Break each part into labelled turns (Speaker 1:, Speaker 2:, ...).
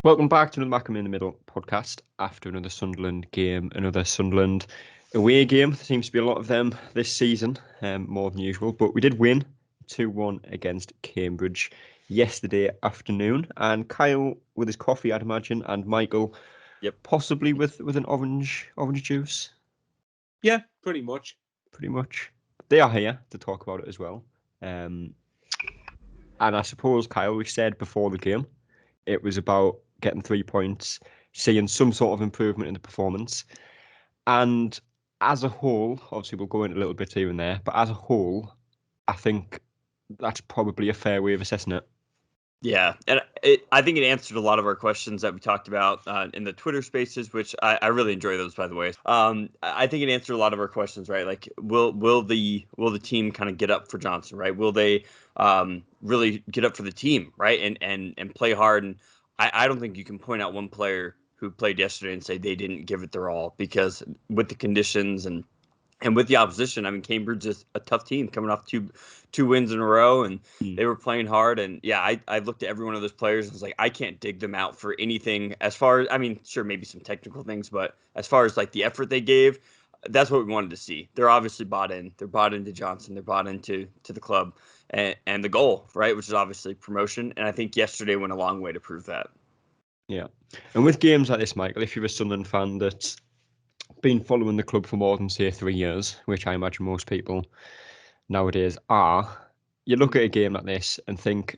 Speaker 1: Welcome back to another Mackem in the Middle podcast after another Sunderland game, another Sunderland away game. There seems to be a lot of them this season, more than usual. But we did win 2-1 against Cambridge yesterday afternoon. And Kyle with his coffee, I'd imagine, and Michael,
Speaker 2: Yep,
Speaker 1: possibly with an orange juice.
Speaker 3: Yeah, pretty much.
Speaker 1: Pretty much. They are here to talk about it as well. And I suppose, Kyle, we said before the game, it was about getting 3 points, seeing some sort of improvement in the performance. And as a whole, obviously we'll go into a little bit here and there, but as a whole, I think that's probably a fair way of assessing it.
Speaker 2: Yeah, and I think it answered a lot of our questions that we talked about in the Twitter Spaces, which I really enjoy those, by the way. I think it answered a lot of our questions, right? Like, will the team kind of get up for Johnson, right? Will they really get up for the team, right? And play hard? And I don't think you can point out one player who played yesterday and say they didn't give it their all, because with the conditions and with the opposition, I mean, Cambridge is a tough team coming off two wins in a row, and they were playing hard. And yeah, I looked at every one of those players and was like, I can't dig them out for anything as far as, I mean, sure, maybe some technical things, but as far as like the effort they gave, that's what we wanted to see. They're obviously bought in. They're bought into Johnson. They're bought into the club and the goal, right, which is obviously promotion. And I think yesterday went a long way to prove that.
Speaker 1: Yeah. And with games like this, Michael, if you're a Sunderland fan that's been following the club for more than, say, 3 years, which I imagine most people nowadays are, you look at a game like this and think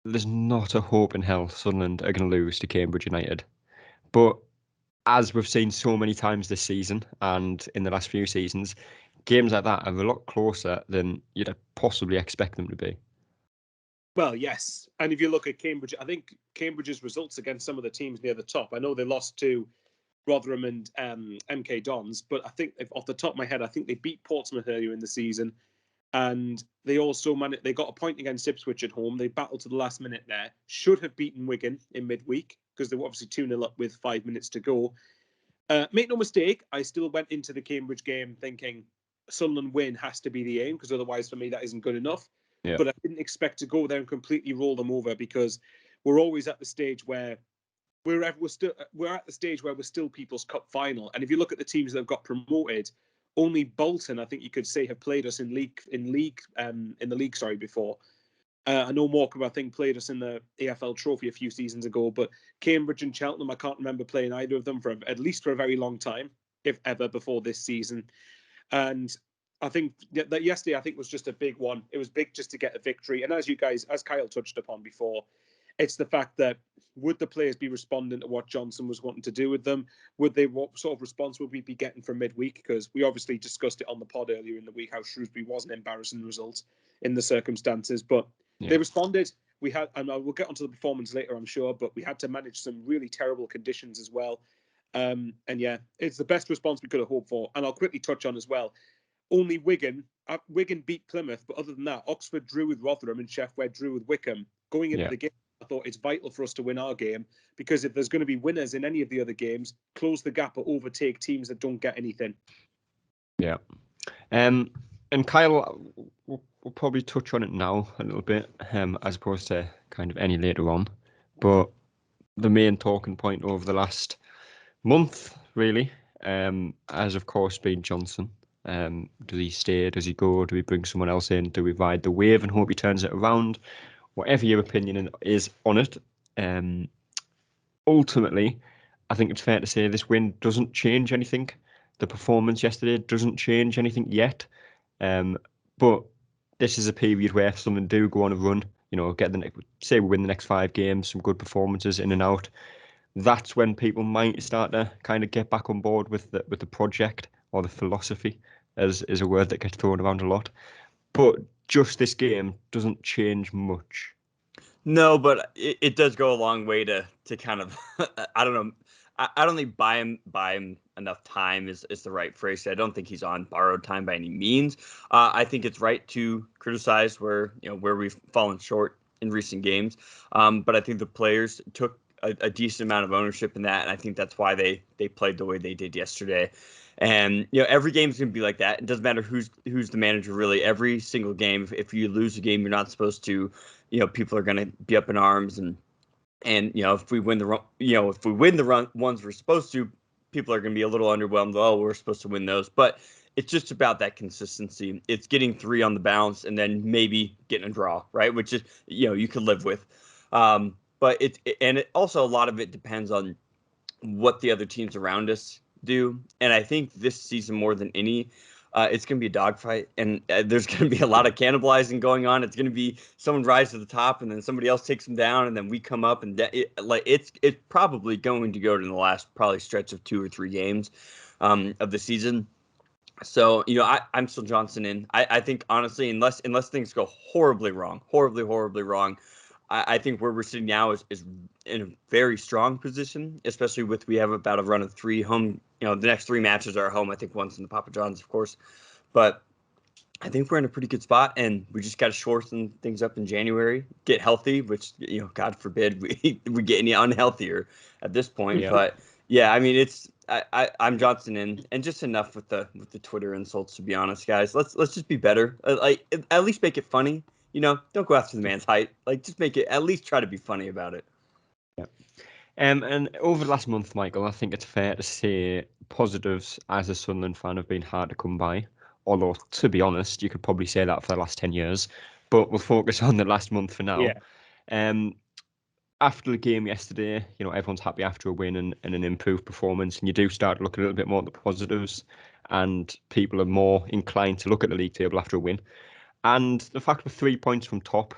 Speaker 1: there's not a hope in hell Sunderland are going to lose to Cambridge United. But as we've seen so many times this season and in the last few seasons, games like that are a lot closer than you'd possibly expect them to be.
Speaker 3: Well, yes. And if you look at Cambridge, I think Cambridge's results against some of the teams near the top, I know they lost to Rotherham and MK Dons, but I think off the top of my head, I think they beat Portsmouth earlier in the season. And they also they got a point against Ipswich at home. They battled to the last minute there. Should have beaten Wigan in midweek because they were obviously 2-0 up with 5 minutes to go. Make no mistake, I still went into the Cambridge game thinking Sunderland win has to be the aim, because otherwise for me that isn't good enough.
Speaker 1: Yeah.
Speaker 3: But I didn't expect to go there and completely roll them over, because we're always at the stage where we're at the stage where we're still People's Cup final. And if you look at the teams that have got promoted, only Bolton, I think you could say, have played us in the league before. I know Morecambe, I think, played us in the AFL Trophy a few seasons ago, but Cambridge and Cheltenham, I can't remember playing either of them for at least for a very long time, if ever, before this season. And I think that yesterday, I think, was just a big one. It was big just to get a victory. And as Kyle touched upon before, it's the fact that would the players be responding to what Johnson was wanting to do with them? What sort of response would we be getting from midweek? Because we obviously discussed it on the pod earlier in the week how Shrewsbury was an embarrassing result in the circumstances, but they responded. We had, and we'll get onto the performance later, I'm sure, but we had to manage some really terrible conditions as well. And yeah, it's the best response we could have hoped for. And I'll quickly touch on as well, only Wigan beat Plymouth, but other than that, Oxford drew with Rotherham and Sheffield drew with Wycombe. Going into the game, I thought it's vital for us to win our game, because if there's going to be winners in any of the other games, close the gap or overtake teams that don't get anything.
Speaker 1: Yeah. And Kyle, we'll probably touch on it now a little bit, as opposed to kind of any later on. But the main talking point over the last month, really, has of course been Johnson. Does he stay? Does he go? Do we bring someone else in? Do we ride the wave and hope he turns it around? Whatever your opinion is on it, ultimately, I think it's fair to say this win doesn't change anything. The performance yesterday doesn't change anything yet. But this is a period where if someone do go on a run, say we win the next 5 games, some good performances in and out, that's when people might start to kind of get back on board with the project, or the philosophy, as is a word that gets thrown around a lot. But just this game doesn't change much.
Speaker 2: No, but it does go a long way to kind of, I don't know. I don't think buy him enough time is the right phrase. I don't think he's on borrowed time by any means. I think it's right to criticize where we've fallen short in recent games. But I think the players took a decent amount of ownership in that, and I think that's why they played the way they did yesterday. And every game is going to be like that. It doesn't matter who's the manager, really. Every single game, if you lose a game, you're not supposed to. People are going to be up in arms and And if we win the ones we're supposed to, people are going to be a little underwhelmed. Oh, we're supposed to win those, but it's just about that consistency. It's getting 3 on the bounce and then maybe getting a draw, right? Which is you can live with. But it also, a lot of it depends on what the other teams around us do. And I think this season, more than any, it's going to be a dogfight, and there's going to be a lot of cannibalizing going on. It's going to be someone rise to the top, and then somebody else takes them down, and then we come up, and it's probably going to go to the last probably stretch of 2 or 3 games of the season. So I'm still Johnson in. I think, honestly, unless things go horribly wrong, horribly wrong, I think where we're sitting now is in a very strong position, especially with we have about a run of 3 home. The next 3 matches are at home. I think one's in the Papa John's, of course, but I think we're in a pretty good spot, and we just got to shorten things up in January, get healthy, which God forbid we get any unhealthier at this point.
Speaker 1: Yeah.
Speaker 2: But yeah, I mean, I'm Johnson in, and just enough with the Twitter insults, to be honest, guys. Let's just be better. Like, at least make it funny. Don't go after the man's height. Like, just make it, at least try to be funny about it.
Speaker 1: Yeah. And over the last month, Michael, I think it's fair to say positives as a Sunderland fan have been hard to come by. Although, to be honest, you could probably say that for the last 10 years. But we'll focus on the last month for now.
Speaker 3: Yeah.
Speaker 1: After the game yesterday, everyone's happy after a win and an improved performance. And you do start to look a little bit more at the positives. And people are more inclined to look at the league table after a win. And the fact we're 3 points from top,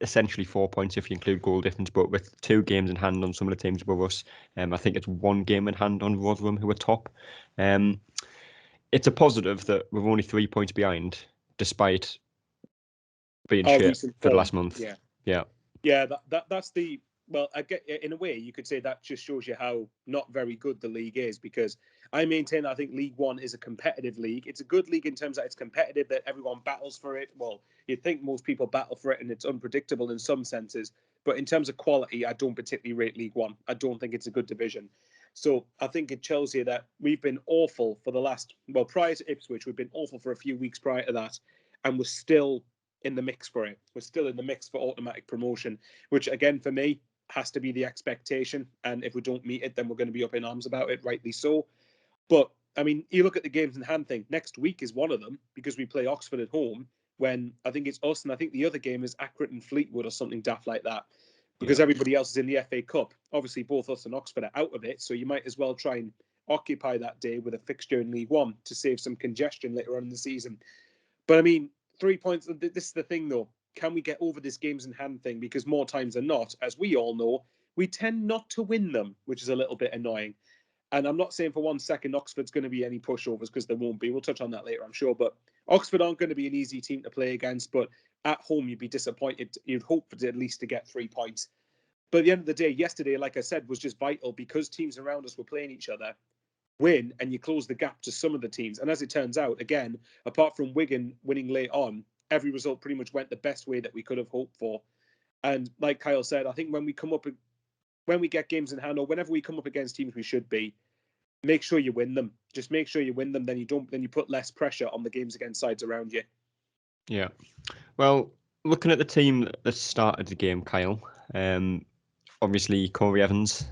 Speaker 1: essentially 4 points if you include goal difference, but with 2 games in hand on some of the teams above us. I think it's 1 game in hand on Rotherham, who are top. It's a positive that we're only 3 points behind, despite being shit for the last month.
Speaker 3: Yeah. That's the, well, I get, in a way you could say that just shows you how not very good the league is, because I maintain I think League One is a competitive league. It's a good league in terms that it's competitive, that everyone battles for it. Well, you'd think most people battle for it, and it's unpredictable in some senses. But in terms of quality, I don't particularly rate League One. I don't think it's a good division. So I think it tells you that we've been awful for the last, well, prior to Ipswich, we've been awful for a few weeks prior to that, and we're still in the mix for it. We're still in the mix for automatic promotion, which again, for me, has to be the expectation. And if we don't meet it, then we're going to be up in arms about it, rightly so. But I mean, you look at the games in hand thing. Next week is one of them, because we play Oxford at home, when I think it's us, and I think the other game is Accrington and Fleetwood or something daft like that, because everybody else is in the FA Cup. Obviously, both us and Oxford are out of it, so you might as well try and occupy that day with a fixture in League One to save some congestion later on in the season. But I mean, 3 points. This is the thing, though. Can we get over this games in hand thing? Because more times than not, as we all know, we tend not to win them, which is a little bit annoying. And I'm not saying for 1 second Oxford's going to be any pushovers, because there won't be. We'll touch on that later, I'm sure. But Oxford aren't going to be an easy team to play against. But at home, you'd be disappointed. You'd hope for at least to get 3 points. But at the end of the day, yesterday, like I said, was just vital, because teams around us were playing each other. Win, and you close the gap to some of the teams. And as it turns out, again, apart from Wigan winning late on, every result pretty much went the best way that we could have hoped for. And like Kyle said, I think when we get games in hand, or whenever we come up against teams we should be, make sure you win them. Just make sure you win them. Then you put less pressure on the games against sides around you.
Speaker 1: Yeah. Well, looking at the team that started the game, Kyle, obviously Corey Evans,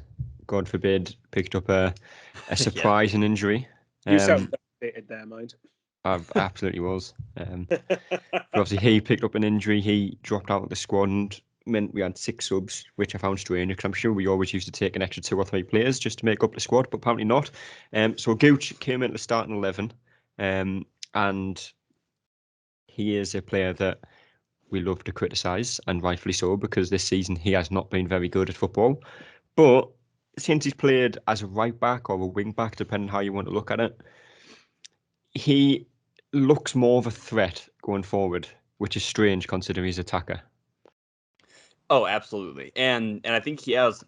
Speaker 1: God forbid, picked up a surprising injury.
Speaker 3: You sound devastated there, mind.
Speaker 1: I absolutely was. But obviously he picked up an injury. He dropped out of the squad and meant we had 6 subs, which I found strange, because I'm sure we always used to take an extra 2 or 3 players just to make up the squad, but apparently not. So Gooch came into the starting 11, and he is a player that we love to criticise, and rightfully so, because this season he has not been very good at football. But since he's played as a right back or a wing back, depending on how you want to look at it, he looks more of a threat going forward, which is strange considering he's an attacker.
Speaker 2: Oh, absolutely. And I think he has,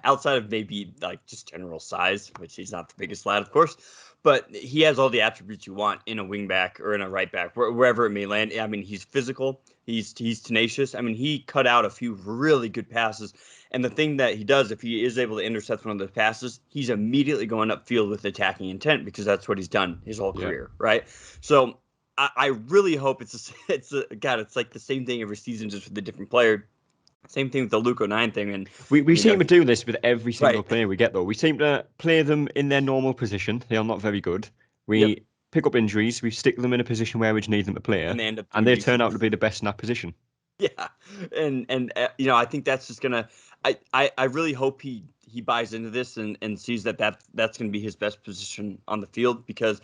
Speaker 2: outside of maybe like just general size, which he's not the biggest lad, of course, but he has all the attributes you want in a wing back or in a right back, wherever it may land. I mean, he's physical, he's tenacious. I mean, he cut out a few really good passes. And the thing that he does, if he is able to intercept one of those passes, he's immediately going upfield with attacking intent, because that's what he's done his whole career, right? So I really hope it's like the same thing every season, just with a different player. Same thing with the Luke 09 thing. And
Speaker 1: we seem to do this with every single
Speaker 2: Right.
Speaker 1: player we get, though. We seem to play them in their normal position. They are not very good. We pick up injuries. We stick them in a position where we just need them to play,
Speaker 2: and they end up
Speaker 1: and they turn out to be the best in that position.
Speaker 2: Yeah, and I think that's just gonna. I really hope he buys into this and sees that's gonna be his best position on the field, because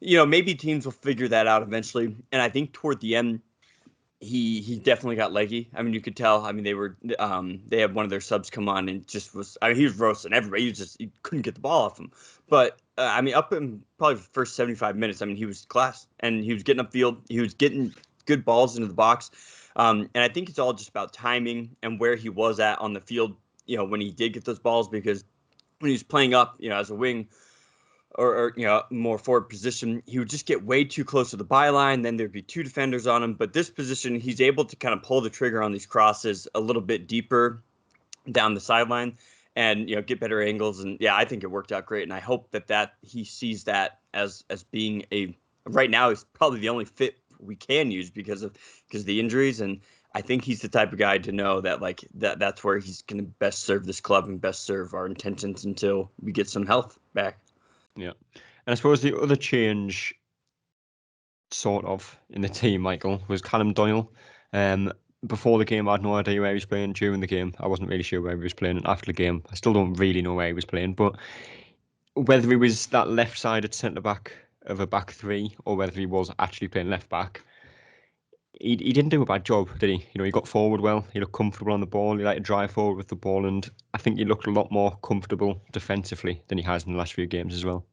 Speaker 2: maybe teams will figure that out eventually. And I think toward the end, he definitely got leggy. I mean, you could tell. I mean, they had one of their subs come on and just was. I mean, he was roasting everybody. He couldn't get the ball off him. But I mean, up in probably the first 75 minutes, I mean, he was class, and he was getting upfield. He was getting good balls into the box. And I think it's all just about timing and where he was at on the field, when he did get those balls, because when he was playing up, as a wing or more forward position, he would just get way too close to the byline. Then there'd be two defenders on him. But this position, he's able to kind of pull the trigger on these crosses a little bit deeper down the sideline and, get better angles. And yeah, I think it worked out great. And I hope that he sees that as being right now is probably the only fit we can use because of the injuries. And I think he's the type of guy to know that that's where he's going to best serve this club and best serve our intentions until we get some health back.
Speaker 1: Yeah. And I suppose the other change sort of in the team, Michael, was Callum Doyle. Before the game, I had no idea where he was playing. During the game, I wasn't really sure where he was playing. And after the game, I still don't really know where he was playing. But whether he was that left-sided centre-back of a back three or whether he was actually playing left-back, he didn't do a bad job, did he? He got forward well. He looked comfortable on the ball. He liked to drive forward with the ball. And I think he looked a lot more comfortable defensively than he has in the last few games as well.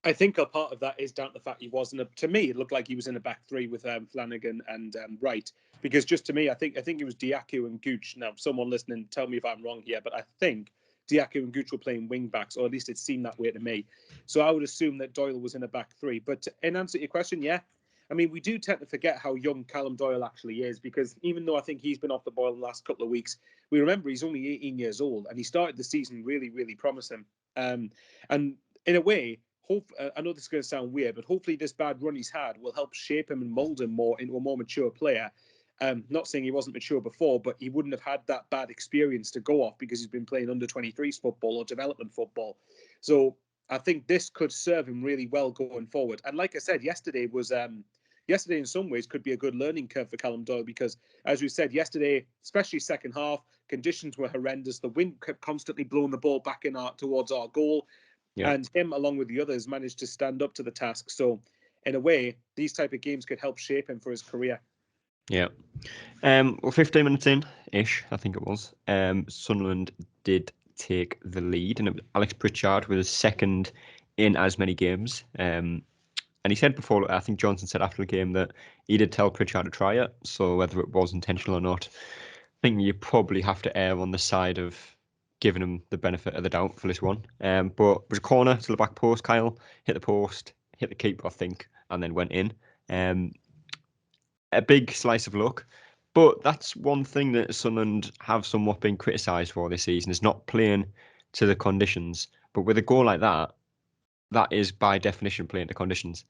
Speaker 3: I think a part of that is down to the fact he wasn't. To me, it looked like he was in a back three with Flanagan and Wright. Because just to me, I think it was Diaku and Gooch. Now, someone listening, tell me if I'm wrong here, but I think Diaku and Gooch were playing wing backs, or at least it seemed that way to me. So I would assume that Doyle was in a back three. But in answer to your question, yeah. I mean, we do tend to forget how young Callum Doyle actually is, because even though I think he's been off the boil in the last couple of weeks, we remember he's only 18 years old and he started the season really, really promising. And in a way, I know this is going to sound weird, but hopefully this bad run he's had will help shape him and mold him more into a more mature player. Not saying he wasn't mature before, but he wouldn't have had that bad experience to go off because he's been playing under 23s football or development football. So I think this could serve him really well going forward. And like I said, yesterday in some ways could be a good learning curve for Callum Doyle, because as we said yesterday, especially second half, conditions were horrendous. The wind kept constantly blowing the ball back towards our goal. Yeah. And him, along with the others, managed to stand up to the task. So, in a way, these type of games could help shape him for his career.
Speaker 1: Yeah. Well, 15 minutes in-ish, I think it was, Sunderland did take the lead, and it was Alex Pritchard with his second in as many games. And he said before, I think Johnson said after the game that he did tell Pritchard to try it. So whether it was intentional or not, I think you probably have to err on the side of giving him the benefit of the doubt for this one. But it was a corner to the back post. Kyle hit the post, hit the keeper, I think, and then went in. A big slice of luck. But that's one thing that Sunderland have somewhat been criticised for this season, is not playing to the conditions. But with a goal like that, that is by definition playing to conditions.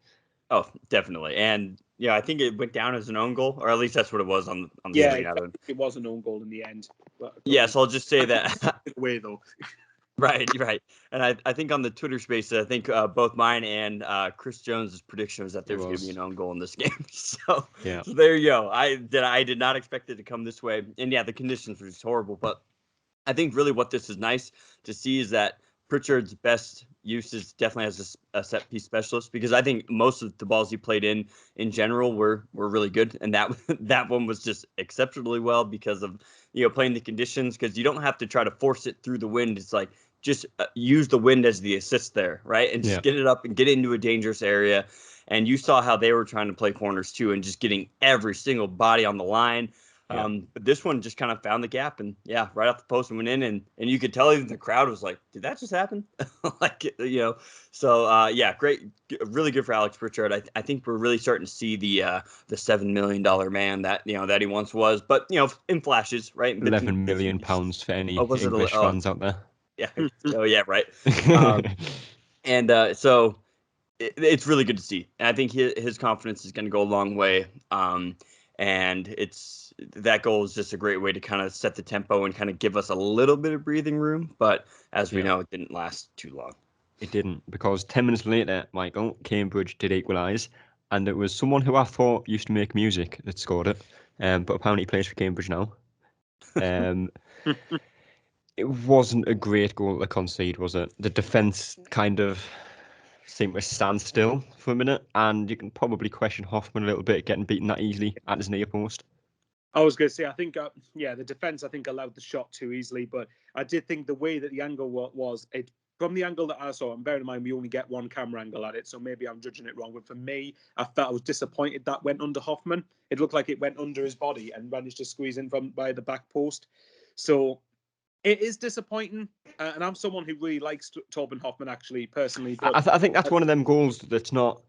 Speaker 2: Oh, definitely. And yeah, I think it went down as an own goal, or at least that's what it was on the
Speaker 3: screen. It was an own goal in the end.
Speaker 2: Yes, I'll just say that.
Speaker 3: Way though.
Speaker 2: Right. And I think on the Twitter space, I think both mine and Chris Jones's prediction was that there was going to be an own goal in this game. So,
Speaker 1: yeah.
Speaker 2: So there you go. I did not expect it to come this way. And yeah, the conditions were just horrible. But I think really what this is nice to see is that Pritchard's best use is definitely as a set piece specialist, because I think most of the balls he played in general were really good, and that one was just exceptionally well because of playing the conditions, because you don't have to try to force it through the wind. It's like just use the wind as the assist there, right? And just get it up and get into a dangerous area. And you saw how they were trying to play corners too, and just getting every single body on the line. Yeah. But this one just kind of found the gap, and right off the post and went in, and you could tell even the crowd was like, did that just happen? So great, really good for Alex Pritchard. I think we're really starting to see the $7 million man that that he once was, but in flashes, right?
Speaker 1: £11 million for any English fans out there.
Speaker 2: Yeah. Oh yeah, right. So it's really good to see, and I think his confidence is going to go a long way. And it's that goal is just a great way to kind of set the tempo and kind of give us a little bit of breathing room. But as we know, it didn't last too long.
Speaker 1: It didn't, because 10 minutes later, Michael, Cambridge did equalise, and it was someone who I thought used to make music that scored it, but apparently he plays for Cambridge now. It wasn't a great goal to concede, was it? The defence kind of seemed to stand still for a minute, and you can probably question Hoffman a little bit, getting beaten that easily at his near post.
Speaker 3: I was going to say, I think, the defence, I think, allowed the shot too easily, but I did think the way that the angle was, from the angle that I saw, and bearing in mind we only get one camera angle at it, so maybe I'm judging it wrong, but for me, I was disappointed that went under Hoffman. It looked like it went under his body and managed to squeeze in by the back post. So it is disappointing, and I'm someone who really likes Torben Hoffman, actually, personally. But
Speaker 1: I think that's one of them goals that's not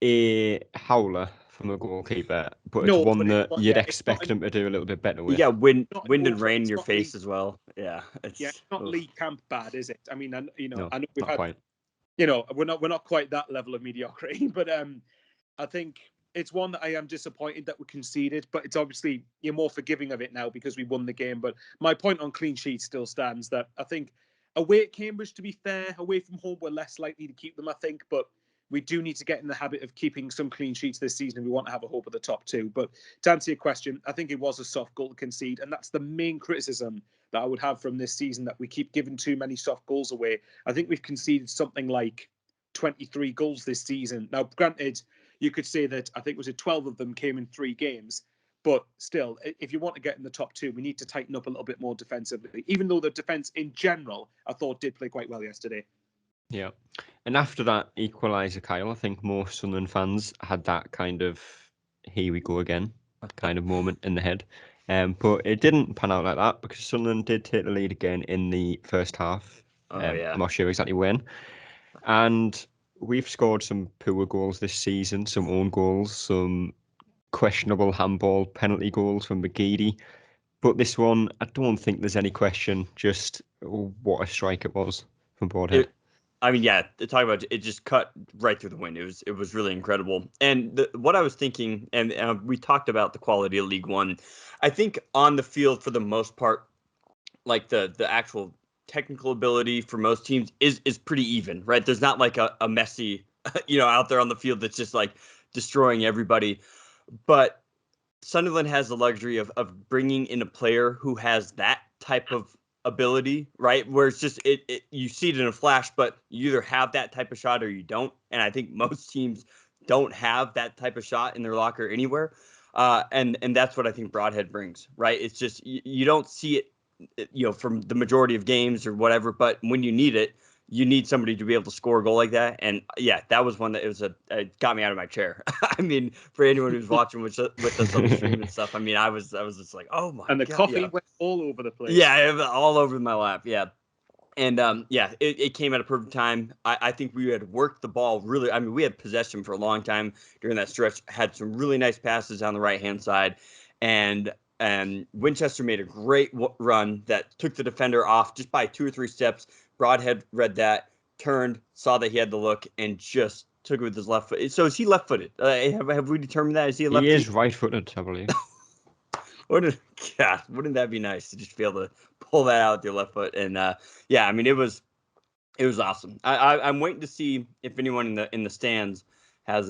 Speaker 1: a howler from a goalkeeper, but it's one that you'd expect him to do a little bit better with.
Speaker 2: Yeah, wind and rain in your face as well. Yeah,
Speaker 3: it's not League Camp bad, is it? I mean, I know we've had,
Speaker 1: quite.
Speaker 3: We're not quite that level of mediocrity, but I think it's one that I am disappointed that we conceded, but it's obviously you're more forgiving of it now because we won the game. But my point on clean sheets still stands, that I think away at Cambridge, to be fair, away from home, we're less likely to keep them, I think, but we do need to get in the habit of keeping some clean sheets this season if we want to have a hope of the top two. But to answer your question, I think it was a soft goal to concede, and that's the main criticism that I would have from this season, that we keep giving too many soft goals away. I think we've conceded something like 23 goals this season. Now, granted, you could say that I think 12 of them came in 3 games, but still, if you want to get in the top two, we need to tighten up a little bit more defensively, even though the defence in general, I thought, did play quite well yesterday.
Speaker 1: Yeah. And after that equaliser, Kyle, I think most Sunderland fans had that kind of here we go again kind of moment in the head. But it didn't pan out like that, because Sunderland did take the lead again in the first half. I'm not sure exactly when. And we've scored some poor goals this season, some own goals, some questionable handball penalty goals from McGeady. But this one, I don't think there's any question, just what a strike it was from Broadhead.
Speaker 2: Talk about it, just cut right through the wind. It was really incredible. And what I was thinking, and we talked about the quality of League One. I think on the field, for the most part, like the actual technical ability for most teams is pretty even, right? There's not like a Messi, out there on the field that's just like destroying everybody. But Sunderland has the luxury of bringing in a player who has that type of ability, right? Where it's just you see it in a flash, but you either have that type of shot or you don't. And I think most teams don't have that type of shot in their locker anywhere. And that's what I think Broadhead brings, right? It's just you don't see it, from the majority of games or whatever. But when you need it, you need somebody to be able to score a goal like that. And yeah, that was one that it got me out of my chair. I mean, for anyone who's watching with us on the stream and stuff, I mean, I was just like, oh my God.
Speaker 3: And the coffee went all over the place.
Speaker 2: Yeah, all over my lap. Yeah. And it came at a perfect time. I think we had worked the ball really. I mean, we had possession for a long time during that stretch, had some really nice passes on the right-hand side. And Winchester made a great run that took the defender off just by 2 or 3 steps. Broadhead read that, turned, saw that he had the look, and just took it with his left foot. So is he left-footed? Have we determined that? Is he left-footed?
Speaker 1: He is right-footed, I believe.
Speaker 2: Wouldn't that be nice to just be able to pull that out with your left foot? And I mean, it was awesome. I'm waiting to see if anyone in the stands has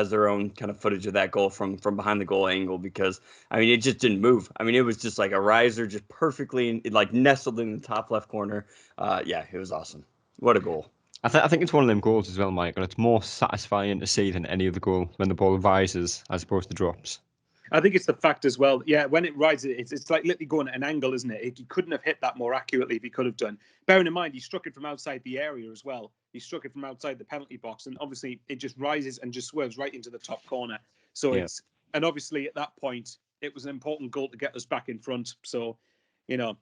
Speaker 2: their own kind of footage of that goal from behind the goal angle, because I mean, it just didn't move. I mean, it was just like a riser, just perfectly like nestled in the top left corner. It was awesome. What a goal.
Speaker 1: I think it's one of them goals as well, Michael. It's more satisfying to see than any other goal when the ball rises as opposed to drops.
Speaker 3: I think it's the fact as well. Yeah, when it rises, it's like literally going at an angle, isn't it? He couldn't have hit that more accurately if he could have done. Bearing in mind, he struck it from outside the area as well. He struck it from outside the penalty box, and obviously it just rises and just swerves right into the top corner. So and obviously at that point, it was an important goal to get us back in front. So,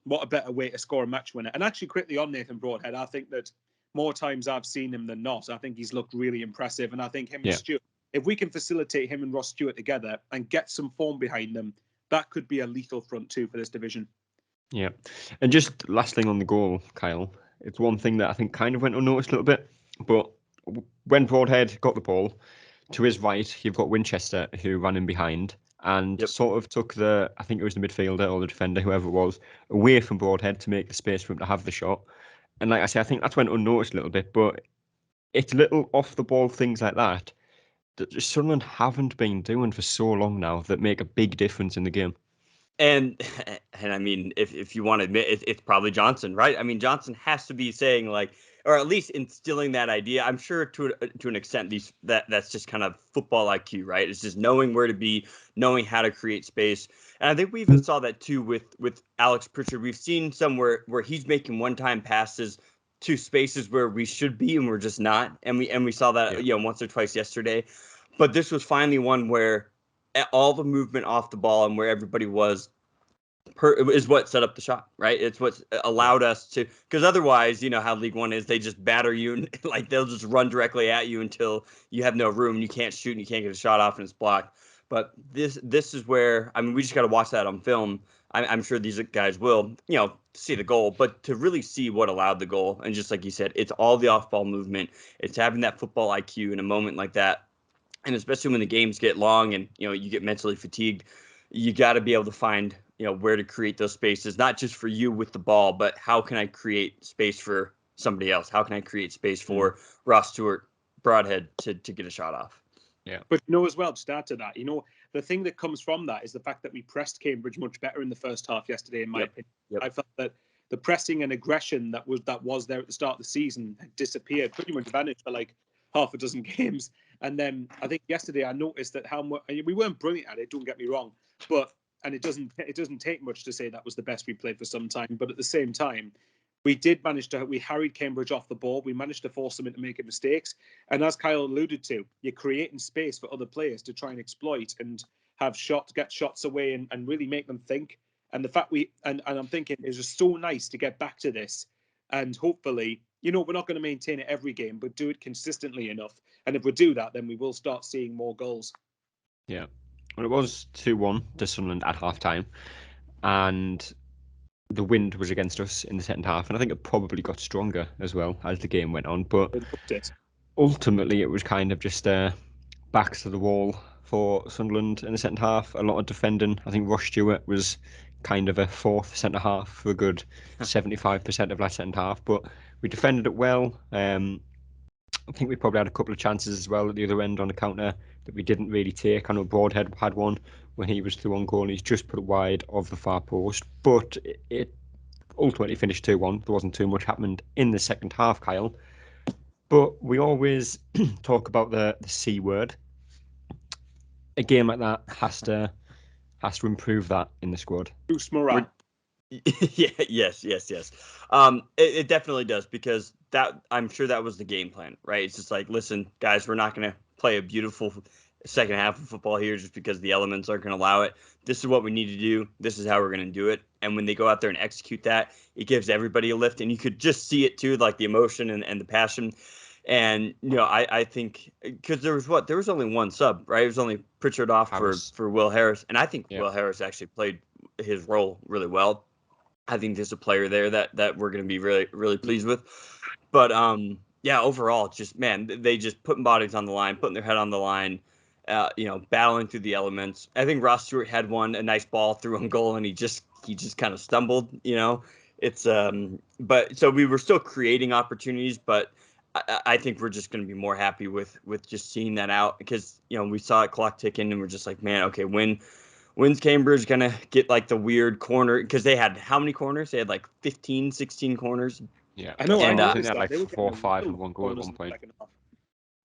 Speaker 3: what a better way to score a match winner. And actually, quickly on Nathan Broadhead, I think that more times I've seen him than not, I think he's looked really impressive, and I think him and Stewart, if we can facilitate him and Ross Stewart together and get some form behind them, that could be a lethal front two for this division.
Speaker 1: Yeah. And just last thing on the goal, Kyle, it's one thing that I think kind of went unnoticed a little bit, but when Broadhead got the ball, to his right, you've got Winchester, who ran in behind, and sort of took I think it was the midfielder or the defender, whoever it was, away from Broadhead to make the space for him to have the shot. And like I say, I think that's went unnoticed a little bit, but it's little off the ball things like that just Sunderland haven't been doing for so long now that make a big difference in the game.
Speaker 2: And I mean, if you want to admit it's probably Johnson, right? I mean, Johnson has to be saying like, or at least instilling that idea. I'm sure to an extent that's just kind of football IQ, right? It's just knowing where to be, knowing how to create space. And I think we even saw that too with Alex Pritchard. We've seen somewhere where he's making one-time passes to spaces where we should be and we're just not. And we saw that once or twice yesterday. But this was finally one where all the movement off the ball and where everybody was is what set up the shot, right? It's what allowed us to, because otherwise, you know how League One is, they just batter you and like they'll just run directly at you until you have no room and you can't shoot and you can't get a shot off and it's blocked. But this is where, I mean, we just got to watch that on film. I'm sure these guys will, see the goal, but to really see what allowed the goal. And just like you said, it's all the off-ball movement. It's having that football IQ in a moment like that. And especially when the games get long and, you get mentally fatigued, you got to be able to find, where to create those spaces, not just for you with the ball, but how can I create space for somebody else? How can I create space for Ross Stewart, Broadhead to get a shot off?
Speaker 3: Yeah. But as well, just add to that, the thing that comes from that is the fact that we pressed Cambridge much better in the first half yesterday, in my opinion. I felt that the pressing and aggression that was there at the start of the season had disappeared, pretty much vanished for like half a dozen games. And then I think yesterday I noticed that how much we weren't brilliant at it. Don't get me wrong, and it doesn't take much to say that was the best we played for some time. But at the same time, we harried Cambridge off the ball. We managed to force them into making mistakes. And as Kyle alluded to, you're creating space for other players to try and exploit and get shots away and really make them think. And the fact and I'm thinking it's just so nice to get back to this. And hopefully, we're not going to maintain it every game, but do it consistently enough. And if we do that, then we will start seeing more goals.
Speaker 1: Yeah. Well, it was 2-1 to Sunderland at half-time, and the wind was against us in the second half, and I think it probably got stronger as well as the game went on. But ultimately, it was kind of just backs to the wall for Sunderland in the second half. A lot of defending. I think Ross Stewart was kind of a fourth centre-half for a good 75% of that second half, but we defended it well. I think we probably had a couple of chances as well at the other end on the counter that we didn't really take. I know Broadhead had one when he was through on goal and he's just put it wide of the far post, but it ultimately finished 2-1. There wasn't too much happened in the second half, Kyle. But we always talk about the C word. A game like that has to improve that in the squad.
Speaker 3: Bruce Moran.
Speaker 2: Yes. It definitely does, because I'm sure that was the game plan, right? It's just like, listen, guys, we're not going to play a beautiful second half of football here just because the elements aren't going to allow it. This is what we need to do. This is how we're going to do it. And when they go out there and execute that, it gives everybody a lift, and you could just see it too, like the emotion and the passion. And I think because there was only one sub, right? It was only Pritchard off for Will Harris, and I think Will Harris actually played his role really well. I think there's a player there that we're going to be really, really pleased with. But overall, just, man, they just putting bodies on the line, putting their head on the line, battling through the elements. I think Ross Stewart had a nice ball through on goal, and he just kind of stumbled. It's but so we were still creating opportunities, but I think we're just going to be more happy with just seeing that out, because we saw it clock ticking, and we're just like, man, okay, when's Cambridge going to get like the weird corner? Because they had how many corners? They had like 15, 16 corners.
Speaker 1: Yeah.
Speaker 3: I know.
Speaker 1: And
Speaker 3: I
Speaker 1: think they had like 4 or 5 in one goal at one point.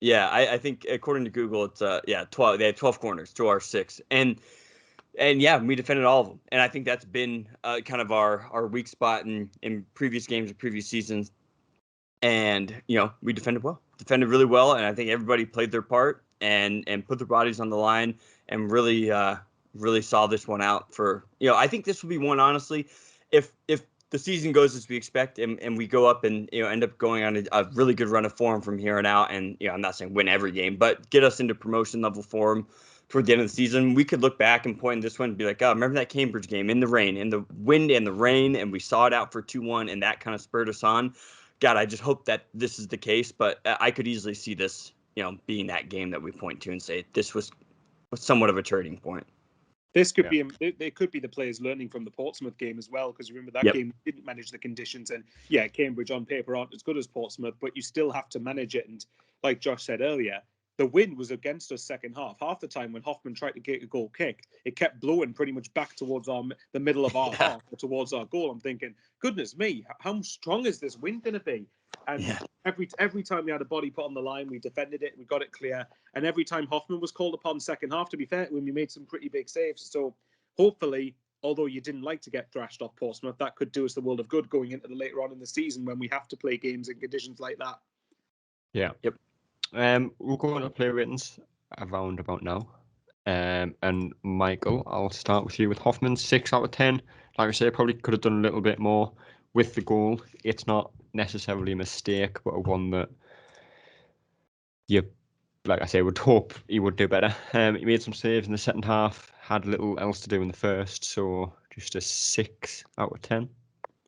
Speaker 2: Yeah, I think according to Google, it's 12. They had 12 corners to our 6, and yeah, we defended all of them. And I think that's been kind of our weak spot in previous games or previous seasons. And we defended really well, and I think everybody played their part and put their bodies on the line and really saw this one out for, I think this will be one, honestly, if the season goes as we expect and we go up and end up going on a really good run of form from here on out, and I'm not saying win every game, but get us into promotion level form toward the end of the season, we could look back and point this one and be like, oh, remember that Cambridge game in the rain, in the wind and the rain, and we saw it out for 2-1, and that kind of spurred us on. God, I just hope that this is the case, but I could easily see this, being that game that we point to and say this was somewhat of a turning point.
Speaker 3: This could be they could be the players learning from the Portsmouth game as well, because remember that game didn't manage the conditions, and Cambridge on paper aren't as good as Portsmouth, but you still have to manage it. And like Josh said earlier, the wind was against us second half. Half the time when Hoffman tried to get a goal kick, it kept blowing pretty much back towards the middle of our half or towards our goal. I'm thinking, goodness me, how strong is this wind going to be? And every time we had a body put on the line, we defended it, we got it clear. And every time Hoffman was called upon second half, to be fair, when we made some pretty big saves. So hopefully, although you didn't like to get thrashed off Portsmouth, that could do us the world of good going into the later on in the season when we have to play games in conditions like that.
Speaker 1: Yeah. Yep. We'll go on to player ratings around about now. And Michael, I'll start with you with Hoffman, 6 out of 10. Like I say, probably could have done a little bit more with the goal. It's not necessarily a mistake, but one that you, like I say, would hope he would do better. He made some saves in the second half, had little else to do in the first, so just a 6 out of 10.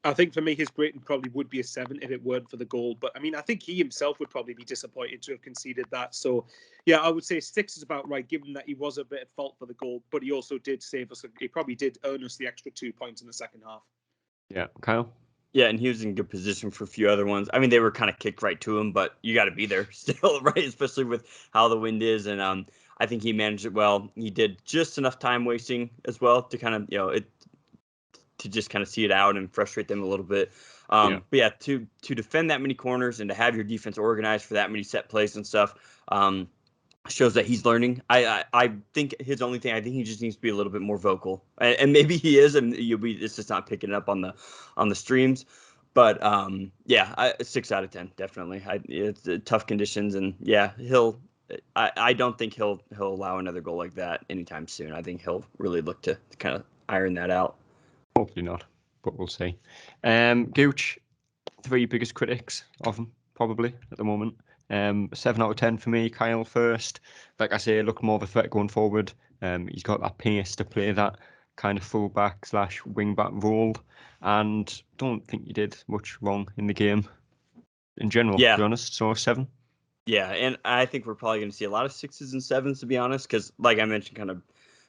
Speaker 3: I think for me, his rating probably would be a 7 if it weren't for the goal. But I mean, I think he himself would probably be disappointed to have conceded that. So, yeah, I would say 6 is about right, given that he was a bit at fault for the goal, but he also did save us. He probably did earn us the extra 2 points in the second half.
Speaker 1: Yeah, Kyle?
Speaker 2: Yeah, and he was in good position for a few other ones. I mean, they were kind of kicked right to him, but you got to be there still, right? Especially with how the wind is. And I think he managed it well. He did just enough time wasting as well to kind of, to just kind of see it out and frustrate them a little bit. But yeah, to defend that many corners and to have your defense organized for that many set plays and stuff shows that he's learning. I think his only thing, I think he just needs to be a little bit more vocal, and maybe he is, and it's just not picking it up on the streams. But 6 out of 10 definitely. It's tough conditions, and I don't think he'll allow another goal like that anytime soon. I think he'll really look to kind of iron that out.
Speaker 1: Hopefully not, but we'll see. Gooch, 3 biggest critics of him, probably, at the moment. 7 out of 10 for me. Kyle first. Like I say, looked more of a threat going forward. He's got that pace to play that kind of fullback / wing back role, and don't think he did much wrong in the game in general, to be honest. So 7.
Speaker 2: Yeah, and I think we're probably going to see a lot of 6s and 7s, to be honest, because like I mentioned kind of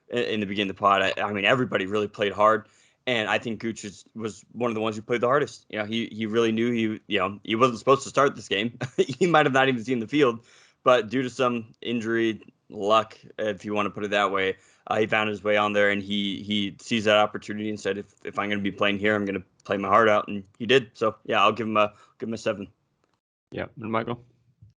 Speaker 2: in the beginning of the pod, I mean, everybody really played hard. And I think Gooch was one of the ones who played the hardest. He really knew he wasn't supposed to start this game. He might have not even seen the field, but due to some injury, luck, if you want to put it that way, he found his way on there, and he sees that opportunity and said, if I'm going to be playing here, I'm going to play my heart out, and he did. So yeah, I'll give him a 7.
Speaker 1: Yeah, and Michael.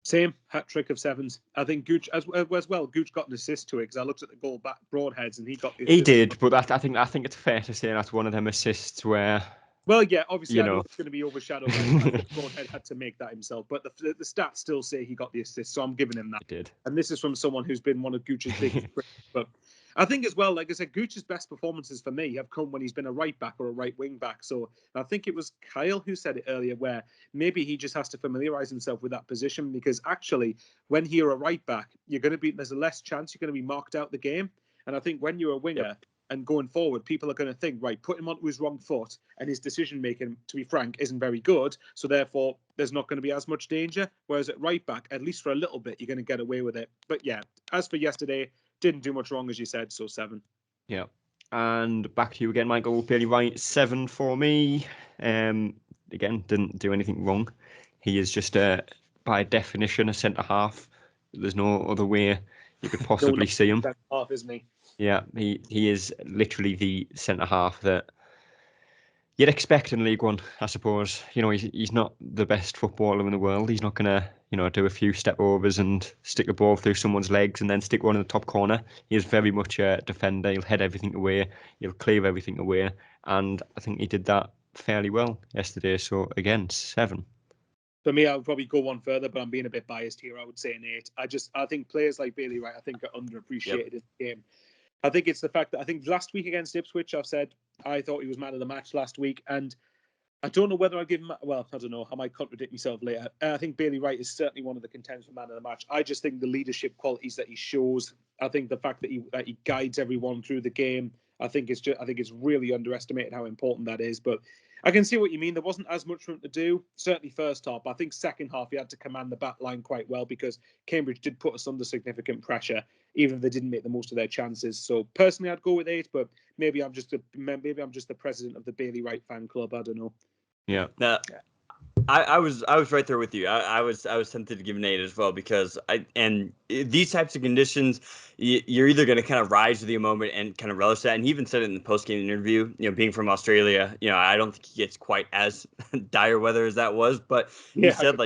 Speaker 3: Same hat trick of 7s. I think Gooch as well. Gooch got an assist to it because I looked at the goal back broadheads and he got the assist.
Speaker 1: He did, but I think it's fair to say that's one of them assists where.
Speaker 3: Well, yeah, obviously I know it's going to be overshadowed by the fact that Broadhead had to make that himself, but the stats still say he got the assist, so I'm giving him that.
Speaker 1: He did.
Speaker 3: And this is from someone who's been one of Gooch's biggest critics. But I think as well, like I said, Gooch's best performances for me have come when he's been a right back or a right wing back. So I think it was Kyle who said it earlier, where maybe he just has to familiarize himself with that position, because actually when you're a right back, there's a less chance you're going to be marked out the game. And I think when you're a winger, and going forward, people are going to think, right, put him onto his wrong foot, and his decision-making, to be frank, isn't very good. So therefore, there's not going to be as much danger. Whereas at right back, at least for a little bit, you're going to get away with it. But yeah, as for yesterday, didn't do much wrong, as you said, so 7.
Speaker 1: Yeah. And back to you again, Michael. Fairly right, 7 for me. Again, didn't do anything wrong. He is just, by definition, a centre-half. There's no other way you could possibly see him.
Speaker 3: Centre-half, isn't he?
Speaker 1: Yeah, he is literally the centre-half that you'd expect in League One, I suppose. He's not the best footballer in the world. He's not going to, do a few step-overs and stick a ball through someone's legs and then stick one in the top corner. He is very much a defender. He'll head everything away. He'll clear everything away. And I think he did that fairly well yesterday. So, again, 7.
Speaker 3: For me, I would probably go one further, but I'm being a bit biased here. I would say an 8. I think players like Bailey Wright, I think, are underappreciated in the game. I think it's the fact that I think last week against Ipswich, I've said I thought he was man of the match last week. And I don't know whether I'll give him, well, I don't know. I might contradict myself later. I think Bailey Wright is certainly one of the contenders for man of the match. I just think the leadership qualities that he shows, I think the fact that he guides everyone through the game, I think it's really underestimated how important that is. But I can see what you mean. There wasn't as much for him to do. Certainly first half. I think second half he had to command the back line quite well because Cambridge did put us under significant pressure, even if they didn't make the most of their chances. So personally, I'd go with 8, but maybe I'm just the president of the Bailey Wright fan club. I don't know.
Speaker 1: Yeah.
Speaker 2: I was right there with you. I was tempted to give an 8 as well because these types of conditions, you're either going to kind of rise to the moment and kind of relish that. And he even said it in the post game interview. Being from Australia, I don't think he gets quite as dire weather as that was, but he said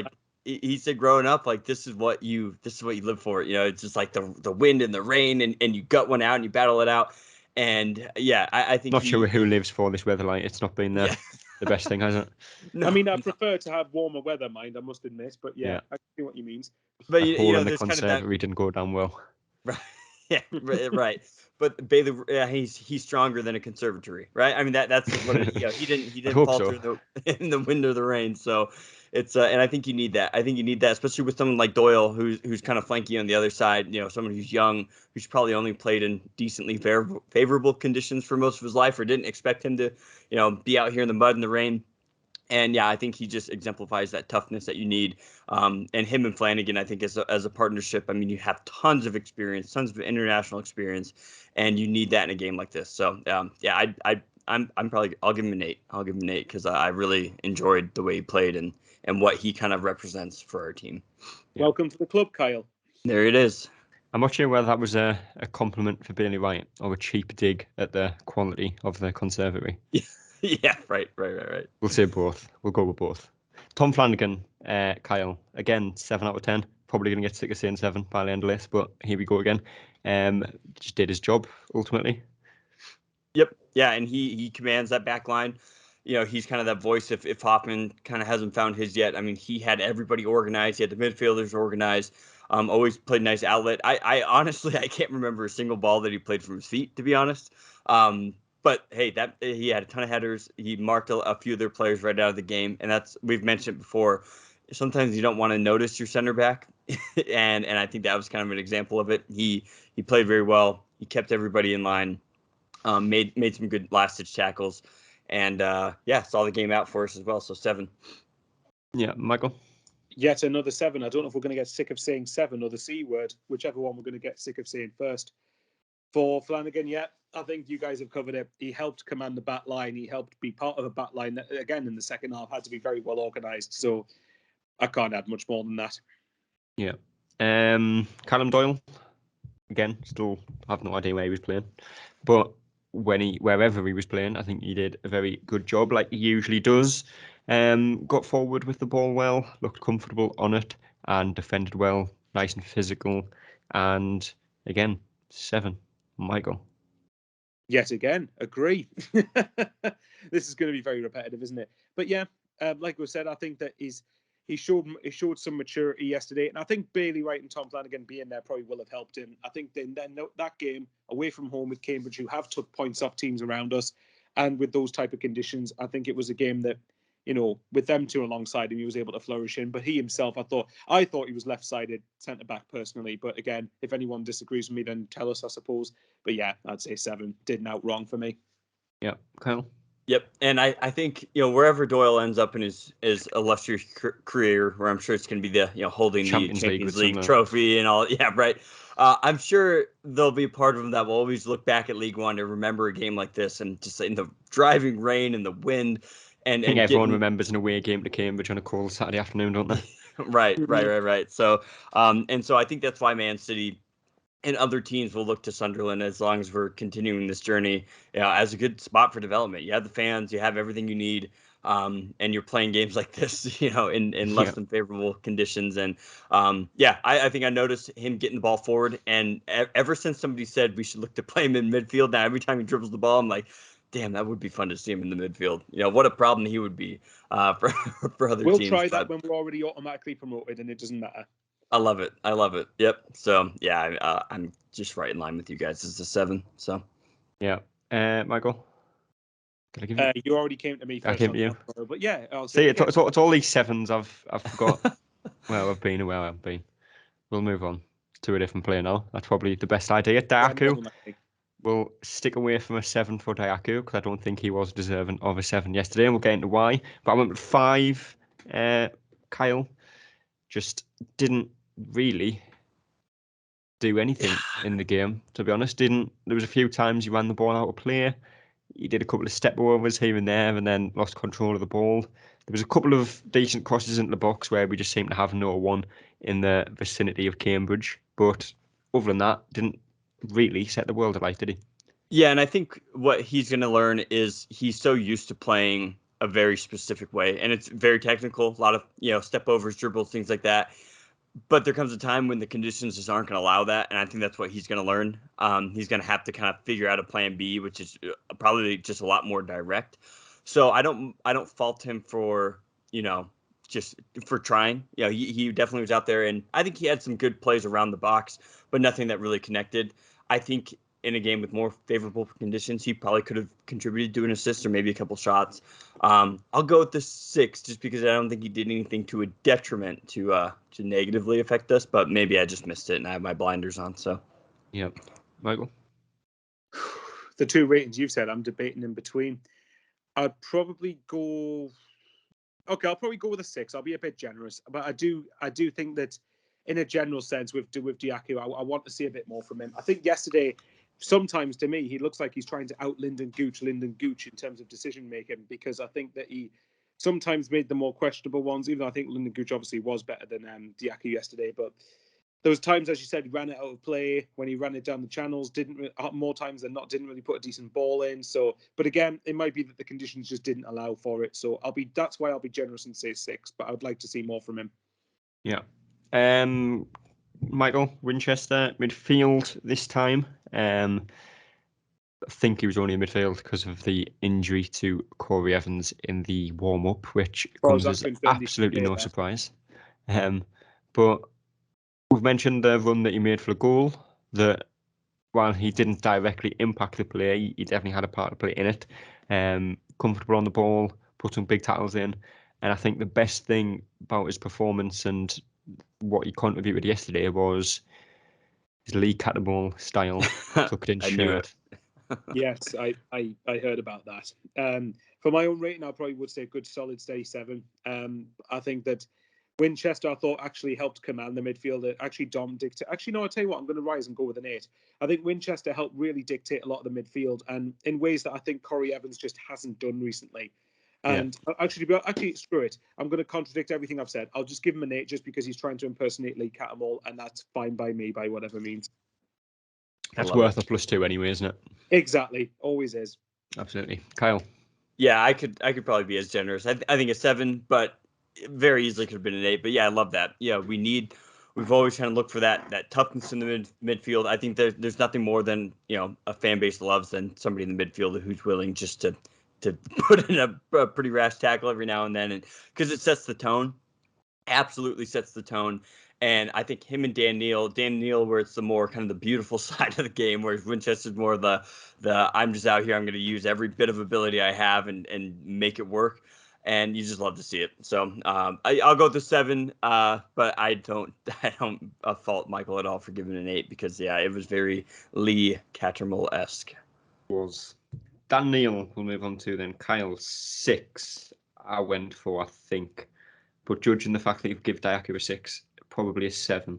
Speaker 2: he said growing up, like this is what you live for. It's just like the wind and the rain, and you gut one out and you battle it out. And yeah, I think
Speaker 1: not sure who lives for this weather. Like it's not been the best thing, has it?
Speaker 3: No, I mean, I prefer to have warmer weather, mind, I must admit. But yeah. I see what you mean.
Speaker 2: But
Speaker 1: the
Speaker 2: there's
Speaker 1: conservatory
Speaker 2: kind of
Speaker 1: didn't go down well.
Speaker 2: Right. Yeah. Right. But Bailey, he's stronger than a conservatory, right? I mean that's what he didn't falter in the wind or the rain. So it's and I think you need that. I think you need that, especially with someone like Doyle, who's kind of flanky on the other side. Someone who's young, who's probably only played in decently favorable conditions for most of his life, or didn't expect him to, be out here in the mud and the rain. And yeah, I think he just exemplifies that toughness that you need. And him and Flanagan, I think, as a partnership, I mean, you have tons of experience, tons of international experience, and you need that in a game like this. So yeah, I'll give him an 8. I'll give him an 8 because I really enjoyed the way he played and what he kind of represents for our team.
Speaker 3: Welcome to the club, Kyle.
Speaker 2: There it is.
Speaker 1: I'm not sure whether that was a compliment for Bailey Wright or a cheap dig at the quality of the conservatory.
Speaker 2: Yeah, right.
Speaker 1: We'll say both. We'll go with both. Tom Flanagan, Kyle, again, 7 out of 10. Probably going to get sick of saying 7 by the end of this, but here we go again. Just did his job, ultimately.
Speaker 2: Yep. Yeah, and he commands that back line. He's kind of that voice if Hoffman kind of hasn't found his yet. I mean, he had everybody organized. He had the midfielders organized. Always played nice outlet. I honestly, I can't remember a single ball that he played from his feet, to be honest. But hey, that he had a ton of headers. He marked a few of their players right out of the game, and we've mentioned it before. Sometimes you don't want to notice your center back, and I think that was kind of an example of it. He played very well. He kept everybody in line. Made some good last ditch tackles, and saw the game out for us as well. So 7.
Speaker 1: Yeah, Michael.
Speaker 3: Yet another 7. I don't know if we're going to get sick of saying 7 or the C word, whichever one we're going to get sick of saying first. For Flanagan, I think you guys have covered it. He helped command the back line. He helped be part of a back line that, again, in the second half had to be very well organised. So I can't add much more than that.
Speaker 1: Yeah. Callum Doyle, again, still have no idea where he was playing. But wherever he was playing, I think he did a very good job, like he usually does. Got forward with the ball well, looked comfortable on it, and defended well, nice and physical. And again, 7. Michael.
Speaker 3: Yet again, agree. This is going to be very repetitive, isn't it? But yeah, like we said, I think that he showed some maturity yesterday, and I think Bailey Wright and Tom Flanagan being there probably will have helped him. I think then that game away from home with Cambridge, who have took points off teams around us, and with those type of conditions, I think it was a game that, with them two alongside him, he was able to flourish in. But he himself, I thought he was left-sided centre back personally. But again, if anyone disagrees with me, then tell us, I suppose. But yeah, I'd say 7. Didn't out wrong for me.
Speaker 1: Yeah, Kyle.
Speaker 2: Yep, and I think wherever Doyle ends up in his illustrious career, where I'm sure it's going to be the holding
Speaker 1: Champions
Speaker 2: the Champions
Speaker 1: League
Speaker 2: League trophy and all. Yeah, right. I'm sure there'll be a part of him that will always look back at League One and remember a game like this, and just in the driving rain and the wind.
Speaker 1: I think everyone remembers an away game to Cambridge on a cold Saturday afternoon, don't they?
Speaker 2: Right. So, and so I think that's why Man City and other teams will look to Sunderland as long as we're continuing this journey, as a good spot for development. You have the fans, you have everything you need, and you're playing games like this, in less than favorable conditions. And I think I noticed him getting the ball forward, and ever since somebody said we should look to play him in midfield, now every time he dribbles the ball, I'm like, damn, that would be fun to see him in the midfield. What a problem he would be for other teams.
Speaker 3: We'll try that when we're already automatically promoted, and it doesn't matter.
Speaker 2: I love it. Yep. So yeah, I'm just right in line with you guys. It's a 7. So
Speaker 1: yeah. Michael, did I give you?
Speaker 3: You already came to me first.
Speaker 1: I came to you.
Speaker 3: But yeah, I'll
Speaker 1: say it's all these 7s I've forgot. Well, I've been where I've been. We'll move on to a different player now. That's probably the best idea. Darku. we'll stick away from a 7 for Diaku because I don't think he was deserving of a 7 yesterday, and we'll get into why. But I went with 5. Kyle just didn't really do anything in the game, to be honest. There was a few times he ran the ball out of play. He did a couple of step overs here and there, and then lost control of the ball. There was a couple of decent crosses into the box where we just seemed to have no one in the vicinity of Cambridge. But other than that, didn't really set the world alight, did he?
Speaker 2: Yeah, and I think what he's going to learn is he's so used to playing a very specific way, and it's very technical, a lot of step overs, dribbles, things like that. But there comes a time when the conditions just aren't going to allow that, and I think that's what he's going to learn. He's going to have to kind of figure out a plan B, which is probably just a lot more direct. So I don't fault him for just for trying. He definitely was out there, and I think he had some good plays around the box, but nothing that really connected. I think in a game with more favorable conditions, he probably could have contributed to an assist or maybe a couple shots. I'll go with the 6 just because I don't think he did anything to a detriment to negatively affect us, but maybe I just missed it and I have my blinders on. So,
Speaker 1: yeah, Michael.
Speaker 3: The 2 ratings you've said, I'm debating in between. I'd probably go. Okay, I'll probably go with a 6. I'll be a bit generous, but I do think that, in a general sense, with Diaku, I want to see a bit more from him. I think yesterday, sometimes to me, he looks like he's trying to out Lyndon Gooch in terms of decision making, because I think that he sometimes made the more questionable ones. Even though I think Lyndon Gooch obviously was better than Diaku yesterday, but there was times, as you said, he ran it out of play. When he ran it down the channels, more times than not didn't really put a decent ball in. So, but again, it might be that the conditions just didn't allow for it. So that's why I'll be generous and say 6. But I would like to see more from him.
Speaker 1: Yeah. Michael, Winchester midfield this time. I think he was only in midfield because of the injury to Corey Evans in the warm-up, which comes as absolutely no surprise. But we've mentioned the run that he made for the goal, that while he didn't directly impact the play, he definitely had a part to play in it. Comfortable on the ball, put some big tackles in. And I think the best thing about his performance and what he contributed yesterday was his Lee Cattermole style tucked in shirt.
Speaker 3: Yes, I heard about that. For my own rating, I probably would say a good solid steady 7. I think that Winchester, I thought, actually helped command the midfield. Actually, Dom dictate. Actually, no, I'll tell you what, I'm going to rise and go with an 8. I think Winchester helped really dictate a lot of the midfield, and in ways that I think Corey Evans just hasn't done recently. And actually, screw it. I'm going to contradict everything I've said. I'll just give him an 8 just because he's trying to impersonate Lee Cattermole, and that's fine by me, by whatever means.
Speaker 1: That's worth a +2 anyway, isn't it?
Speaker 3: Exactly. Always is.
Speaker 1: Absolutely. Kyle?
Speaker 2: Yeah, I could probably be as generous. I think a 7, but very easily could have been an 8. But yeah, I love that. Yeah, we've always kind of looked for that toughness in the midfield. I think there's nothing more than a fan base loves than somebody in the midfield who's willing just to put in a pretty rash tackle every now and then, and because it sets the tone. Absolutely sets the tone. And I think him and Dan Neal, where it's the more kind of the beautiful side of the game, whereas Winchester's more the I'm just out here, I'm going to use every bit of ability I have and make it work. And you just love to see it. So I'll go with the 7, but I don't fault Michael at all for giving an 8 because it was very Lee Cattermole-esque.
Speaker 1: Was Dan Neal, we'll move on to then. Kyle, 6. I went for, I think. But judging the fact that you give Diaku a 6, probably a 7.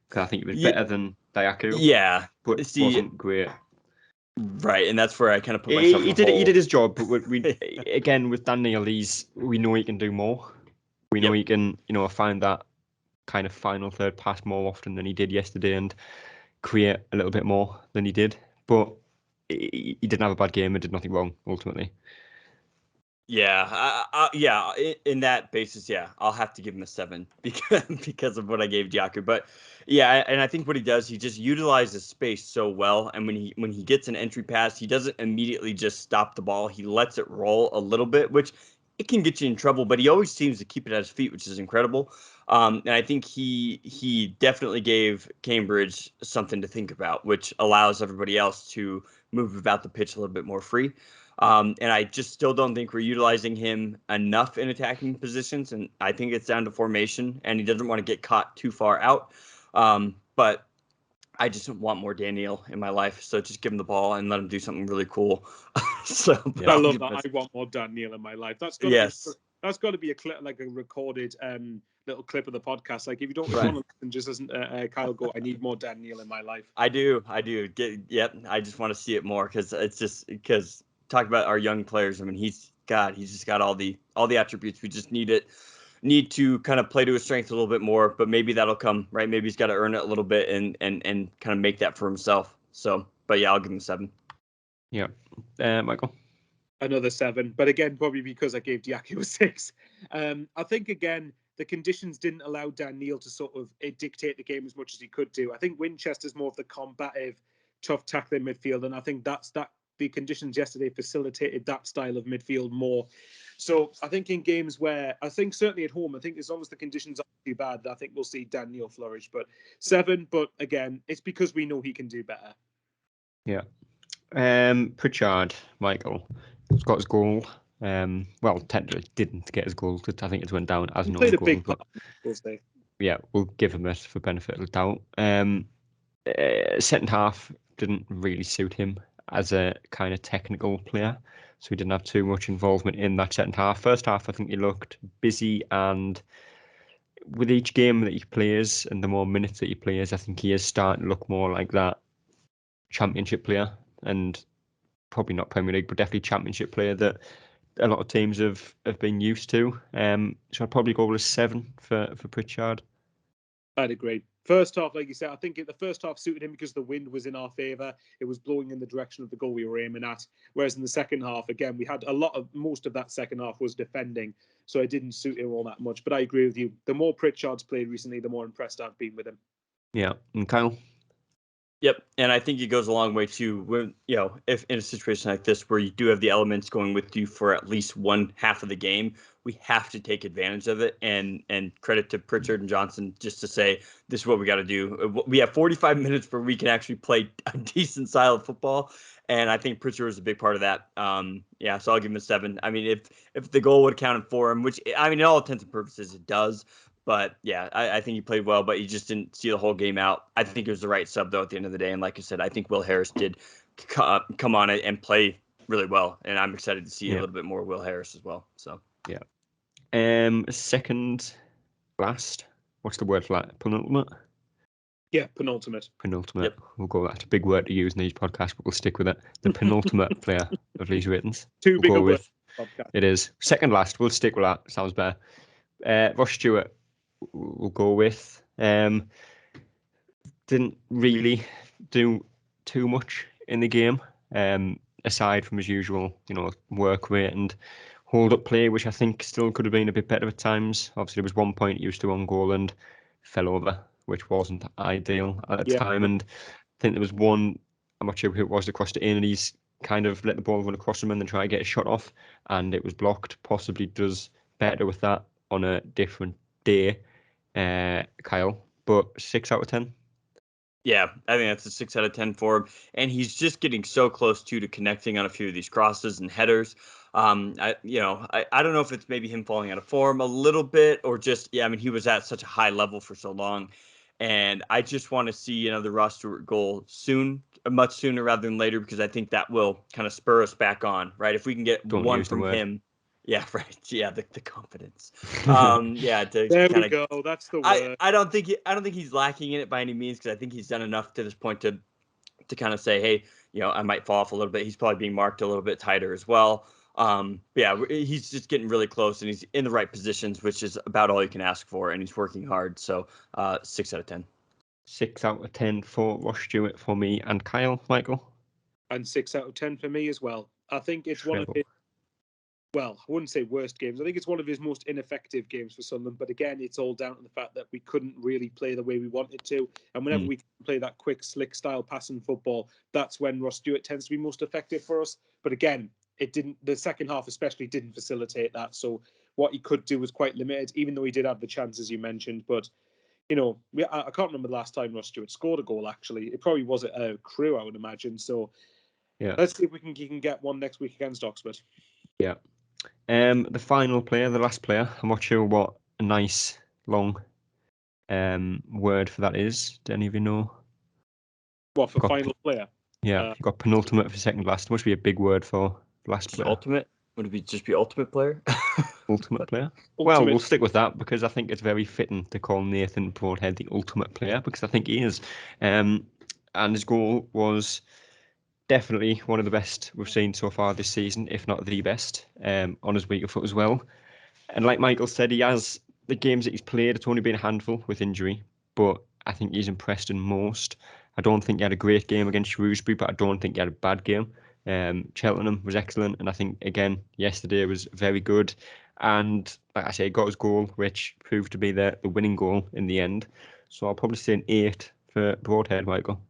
Speaker 1: Because I think it was better than Diaku.
Speaker 2: Yeah.
Speaker 1: But wasn't great.
Speaker 2: Right, and that's where I kind of put myself in
Speaker 1: he did his job, but we again, with Dan Neal, we know he can do more. We know he can, find that kind of final third pass more often than he did yesterday and create a little bit more than he did. But he didn't have a bad game and did nothing wrong, ultimately.
Speaker 2: Yeah, in that basis, I'll have to give him a 7 because of what I gave Diaku. But yeah, and I think what he does, he just utilizes space so well. And when he gets an entry pass, he doesn't immediately just stop the ball. He lets it roll a little bit, which it can get you in trouble. But he always seems to keep it at his feet, which is incredible. And I think he definitely gave Cambridge something to think about, which allows everybody else to move about the pitch a little bit more free. And I just still don't think we're utilizing him enough in attacking positions. And I think it's down to formation, and he doesn't want to get caught too far out. But I just want more Daniel in my life. So just give him the ball and let him do something really cool. So
Speaker 1: Yeah.
Speaker 3: I love that. I want more Dan Neil in my life. That's got to
Speaker 2: Yes.
Speaker 3: be, that's got to be a clip, like a recorded little clip of the podcast. Like if you don't
Speaker 2: Right.
Speaker 3: want to listen, just doesn't Kyle go, I need more Dan Neil in my life.
Speaker 2: I do. Yep. I just want to see it more because it's just because talk about our young players. I mean, he's just got all the attributes. We just need to kind of play to his strength a little bit more, but maybe that'll come, right? Maybe he's got to earn it a little bit and kind of make that for himself. So, but yeah, I'll give him 7.
Speaker 1: Yeah. Michael?
Speaker 3: Another 7, but again, probably because I gave Diaky a 6. I think again the conditions didn't allow Dan Neil to sort of dictate the game as much as he could do. I think Winchester's more of the combative, tough tackling midfield, and I think that the conditions yesterday facilitated that style of midfield more. So I think in games where I think certainly at home, I think as long as the conditions aren't too bad, I think we'll see Dan Neil flourish. But 7, but again, it's because we know he can do better.
Speaker 1: Yeah. Pritchard, Michael, got his goal. Well, technically didn't get his goal. I think it went down as an own
Speaker 3: Played a
Speaker 1: goal.
Speaker 3: big
Speaker 1: But
Speaker 3: part, we'll say.
Speaker 1: yeah, we'll give him it for benefit of the doubt. Second half didn't really suit him as a kind of technical player, so he didn't have too much involvement in that second half. First half, I think he looked busy, and with each game that he plays and the more minutes that he plays, I think he is starting to look more like that championship player, and probably not Premier League, but definitely championship player that a lot of teams have been used to. So I'd probably go with a 7 for Pritchard.
Speaker 3: I'd agree. First half, like you said, I think the first half suited him because the wind was in our favour. It was blowing in the direction of the goal we were aiming at. Whereas in the second half, again, we had most of that second half was defending, so it didn't suit him all that much. But I agree with you. The more Pritchard's played recently, the more impressed I've been with him.
Speaker 1: Yeah, and Kyle?
Speaker 2: Yep, and I think it goes a long way too. When if in a situation like this where you do have the elements going with you for at least one half of the game, we have to take advantage of it. And credit to Pritchard and Johnson just to say this is what we got to do. We have 45 minutes where we can actually play a decent style of football, and I think Pritchard was a big part of that. Yeah, so I'll give him a 7. I mean, if the goal would have counted for him, which I mean, in all intents and purposes, it does. But yeah, I think he played well, but he just didn't see the whole game out. I think it was the right sub, though, at the end of the day. And like I said, I think Will Harris did come on it and play really well. And I'm excited to see a little bit more Will Harris as well. So
Speaker 1: yeah. Second last. What's the word for that? Penultimate?
Speaker 3: Yeah, penultimate.
Speaker 1: Penultimate.
Speaker 2: Yep.
Speaker 1: We'll go. That's a big word to use in these podcasts, but we'll stick with it. The penultimate player of these ratings.
Speaker 3: Too big a word.
Speaker 1: It is. Second last. We'll stick with that. Sounds better. Ross Stewart. We'll go with. Didn't really do too much in the game, aside from his usual, work rate and hold up play, which I think still could have been a bit better at times. Obviously, there was one point he used to on goal and fell over, which wasn't ideal at the time. And I think there was one, I'm not sure who it was, that crossed it in, and he's kind of let the ball run across him and then try to get a shot off, and it was blocked. Possibly does better with that on a different day, Kyle. But 6 out of 10.
Speaker 2: Yeah, I think that's a 6 out of 10 for him, and he's just getting so close to connecting on a few of these crosses and headers. I don't know if it's maybe him falling out of form a little bit, or just I mean, he was at such a high level for so long, and I just want to see another Ross Stewart goal soon, much sooner rather than later, because I think that will kind of spur us back on, right? If we can get one from him. Yeah, right. Yeah, the confidence. Yeah,
Speaker 3: there we go. That's the word.
Speaker 2: I don't think he's lacking in it by any means, because I think he's done enough to this point to kind of say, hey, I might fall off a little bit. He's probably being marked a little bit tighter as well. Yeah, he's just getting really close, and he's in the right positions, which is about all you can ask for, and he's working hard. So 6 out of 10.
Speaker 1: 6 out of 10 for Ross Stewart for me and Kyle. Michael?
Speaker 3: And 6 out of 10 for me as well. I think it's one of his, well, I wouldn't say worst games. I think it's one of his most ineffective games for Sunderland. But again, it's all down to the fact that we couldn't really play the way we wanted to. And whenever we can play that quick, slick style passing football, that's when Ross Stewart tends to be most effective for us. But again, it didn't. The second half especially didn't facilitate that. So what he could do was quite limited, even though he did have the chances you mentioned. But I can't remember the last time Ross Stewart scored a goal. Actually, it probably was a Crew, I would imagine. So
Speaker 1: yeah,
Speaker 3: let's see if he can get one next week against Oxford.
Speaker 1: Yeah. The final player, the last player. I'm not sure what a nice long word for that is. Do any of you know?
Speaker 3: What, for
Speaker 1: Got
Speaker 3: final player?
Speaker 1: Yeah, you got penultimate for second last. Must be a big word for last
Speaker 2: Just
Speaker 1: player.
Speaker 2: ultimate? Would it be just be ultimate player?
Speaker 1: Ultimate player. Well,
Speaker 3: Ultimate.
Speaker 1: we'll stick with that because I think it's very fitting to call Nathan Broadhead the ultimate player because I think he is. And his goal was definitely one of the best we've seen so far this season, if not the best, on his weaker foot as well. And like Michael said, he has the games that he's played, it's only been a handful with injury, but I think he's impressed in most. I don't think he had a great game against Shrewsbury, but I don't think he had a bad game. Cheltenham was excellent, and I think, again, yesterday was very good. And like I say, got his goal, which proved to be the winning goal in the end. So I'll probably say an 8 for Broadhead, Michael.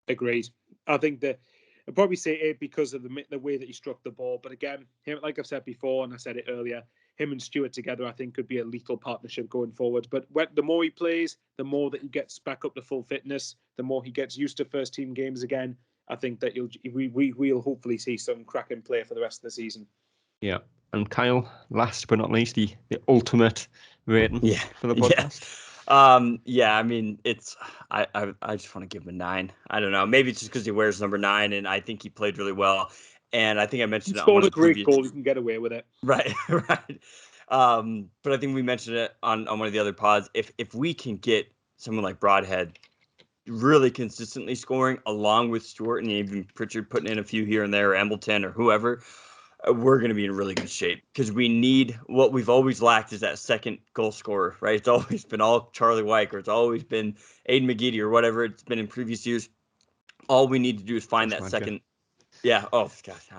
Speaker 3: Agreed. I think that I'd probably say 8 because of the way that he struck the ball. But again, him, like I've said before, and I said it earlier, him and Stewart together, I think, could be a lethal partnership going forward. But the more he plays, the more that he gets back up to full fitness, the more he gets used to first team games again. I think that we'll hopefully see some cracking play for the rest of the season.
Speaker 1: Yeah. And Kyle, last but not least, the ultimate rating for the podcast.
Speaker 2: Yeah. I mean, I just want to give him a 9. I don't know. Maybe it's just because he wears number 9, and I think he played really well. And I think I mentioned
Speaker 3: He
Speaker 2: it on one
Speaker 3: scored
Speaker 2: of
Speaker 3: a
Speaker 2: the
Speaker 3: great
Speaker 2: previous...
Speaker 3: goal. You can get away with it.
Speaker 2: Right, right. But I think we mentioned it on one of the other pods. If we can get someone like Broadhead really consistently scoring, along with Stewart and even Pritchard putting in a few here and there, or Embleton or whoever, we're going to be in really good shape because we need what we've always lacked is that second goal scorer, right? It's always been all Charlie Wyke, or it's always been Aiden McGeady, or whatever it's been in previous years. All we need to do is find that second. Yeah. Oh gosh,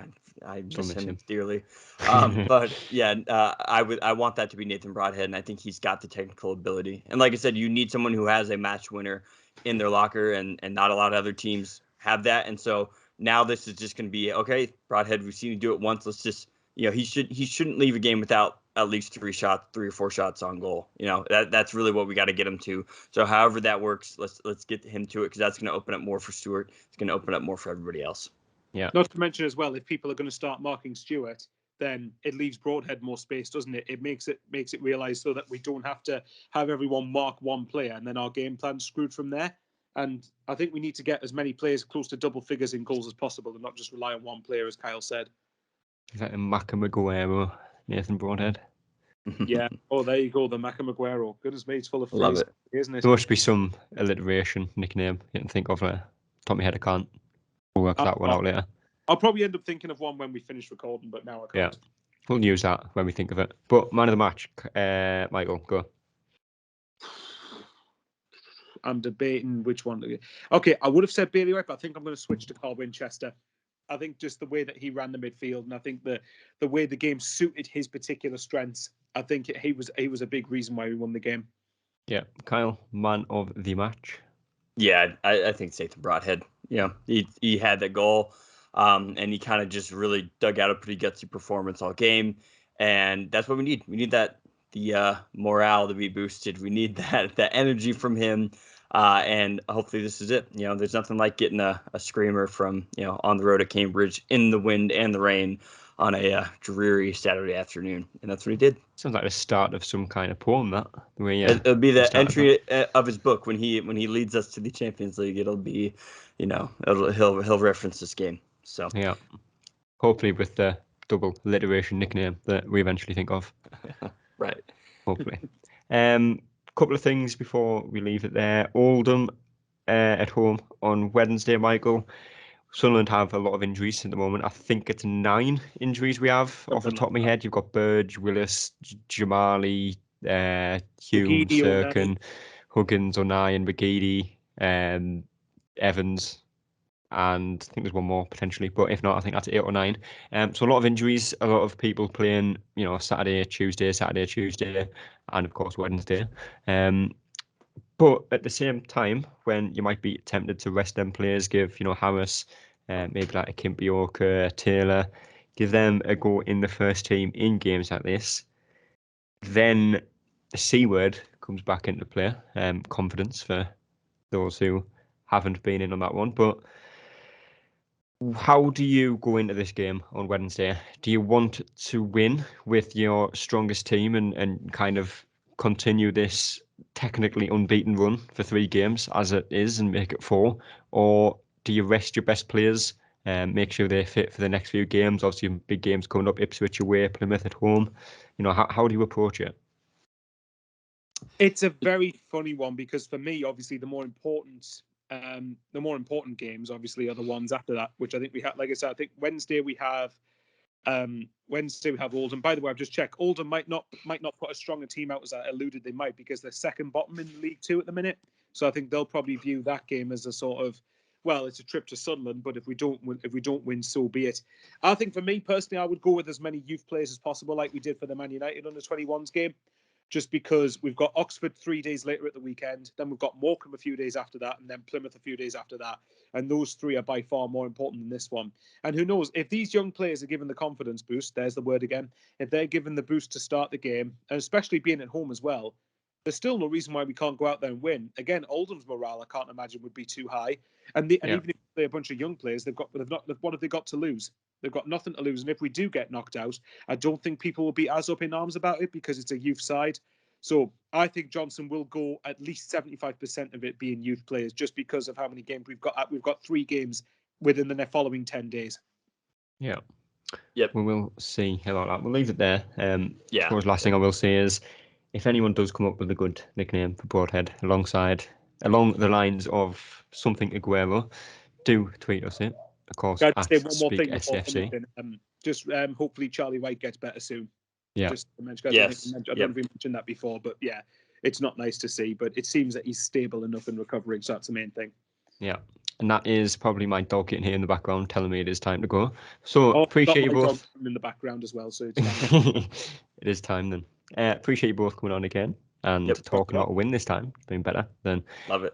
Speaker 2: I miss him dearly. But yeah, I want that to be Nathan Broadhead, and I think he's got the technical ability. And like I said, you need someone who has a match winner in their locker, and not a lot of other teams have that. And so now this is just going to be okay. Broadhead, we've seen you do it once. Let's just, he shouldn't leave a game without at least 3 or 4 shots on goal. That's really what we got to get him to. So however that works, let's get him to it, because that's going to open up more for Stewart. It's going to open up more for everybody else.
Speaker 1: Yeah.
Speaker 3: Not to mention as well, if people are going to start marking Stewart, then it leaves Broadhead more space, doesn't it? It makes it realize so that we don't have to have everyone mark one player, and then our game plan's screwed from there. And I think we need to get as many players close to double figures in goals as possible, and not just rely on one player, as Kyle said.
Speaker 1: Is that a Mackem, Nathan Broadhead?
Speaker 3: Yeah. Oh, there you go, the Mackem. Goodness me, it's full of
Speaker 2: Love it,
Speaker 3: isn't it?
Speaker 1: There must be some alliteration nickname you can think of there. Top of my head, I can't. We'll work that one out later.
Speaker 3: I'll probably end up thinking of one when we finish recording, but now I can't.
Speaker 1: Yeah, we'll use that when we think of it. But man of the match, Michael, go.
Speaker 3: I'm debating which one. Okay, I would have said Bailey White, but I think I'm going to switch to Carl Winchester. I think just the way that he ran the midfield, and I think the way the game suited his particular strengths, I think he was a big reason why we won the game.
Speaker 1: Yeah, Kyle, man of the match.
Speaker 2: Yeah, I think it's Nathan Broadhead. He had that goal, and he kind of just really dug out a pretty gutsy performance all game, and that's what we need. We need the morale to be boosted. We need that energy from him, and hopefully this is it. There's nothing like getting a screamer from on the road at Cambridge in the wind and the rain on a dreary Saturday afternoon, and that's what he did.
Speaker 1: Sounds like the start of some kind of poem. That
Speaker 2: it'll be the entry of his book when he leads us to the Champions League. It'll be, he'll reference this game. So
Speaker 1: yeah, hopefully with the double alliteration nickname that we eventually think of.
Speaker 2: Right.
Speaker 1: Hopefully. Couple of things before we leave it there. Oldham at home on Wednesday, Michael. Sunderland have a lot of injuries at the moment. I think it's 9 injuries we have off the top of my head. You've got Burge, Willis, Jamali, Hume, Serkin, Huggins, O'Neill, McGeady, Evans, and I think there's one more potentially, but if not, I think that's 8 or 9. So a lot of injuries, a lot of people playing, Saturday, Tuesday, and of course Wednesday. But at the same time, when you might be tempted to rest them players, give Harris, maybe like a Kimpioka, Taylor, give them a go in the first team in games like this, then the C word comes back into play. Confidence for those who haven't been in on that one. But how do you go into this game on Wednesday? Do you want to win with your strongest team and kind of continue this technically unbeaten run for 3 games as it is and make it 4, or do you rest your best players and make sure they're fit for the next few games? Obviously, big games coming up: Ipswich away, Plymouth at home. How do you approach it?
Speaker 3: It's a very funny one because for me, obviously, the more important games, obviously, are the ones after that, which I think we have. Like I said, I think Wednesday we have Oldham. By the way, I've just checked. Oldham might not put a stronger team out as I alluded they might, because they're second bottom in League Two at the minute. So I think they'll probably view that game as a sort of, well, it's a trip to Sunderland, but if we don't win, so be it. I think for me personally, I would go with as many youth players as possible, like we did for the Man United under-21s game. Just because we've got Oxford 3 days later at the weekend, then we've got Morecambe a few days after that, and then Plymouth a few days after that. And those 3 are by far more important than this one. And who knows, if these young players are given the confidence boost, there's the word again, if they're given the boost to start the game, and especially being at home as well, there's still no reason why we can't go out there and win. Again, Oldham's morale, I can't imagine, would be too high. And even if they're a bunch of young players, what have they got to lose? They've got nothing to lose. And if we do get knocked out, I don't think people will be as up in arms about it because it's a youth side. So I think Johnson will go at least 75% of it being youth players, just because of how many games we've got. We've got 3 games within the following 10 days.
Speaker 1: Yeah.
Speaker 2: Yep.
Speaker 1: We will see about that. We'll leave it there. I
Speaker 2: Yeah.
Speaker 1: suppose last thing I will say is, if anyone does come up with a good nickname for Broadhead along the lines of something Aguero, do tweet us it. Of course,
Speaker 3: Can I
Speaker 1: at
Speaker 3: just say one more thing before
Speaker 1: SpeakSFC.
Speaker 3: finishing? Hopefully Charlie White gets better soon.
Speaker 1: Yeah.
Speaker 3: Just to mention,
Speaker 2: Yes.
Speaker 3: I don't know if we mentioned that before, but yeah, it's not nice to see, but it seems that he's stable enough in recovering, so that's the main thing.
Speaker 1: Yeah. And that is probably my dog getting here in the background telling me it is time to go. So appreciate you both.
Speaker 3: In the background as well, so it's fine.
Speaker 1: It is time then. Appreciate you both coming on again and talking about a win this time. It's been better than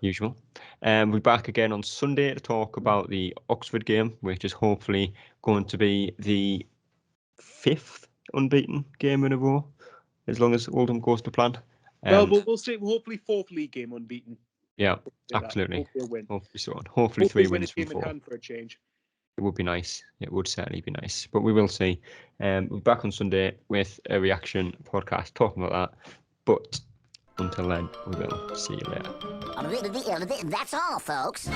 Speaker 1: usual. We're back again on Sunday to talk about the Oxford game, which is hopefully going to be the 5th unbeaten game in a row, as long as Oldham goes to plan.
Speaker 3: Well, we'll see. Hopefully 4th league game unbeaten.
Speaker 1: Yeah, absolutely.
Speaker 3: Hopefully a win.
Speaker 1: Hopefully so. Hopefully 3 wins from 4.
Speaker 3: For a change.
Speaker 1: It would be nice. It would certainly be nice. But we will see. We're back on Sunday with a reaction podcast talking about that. But until then, we will see you later.
Speaker 4: That's all, folks.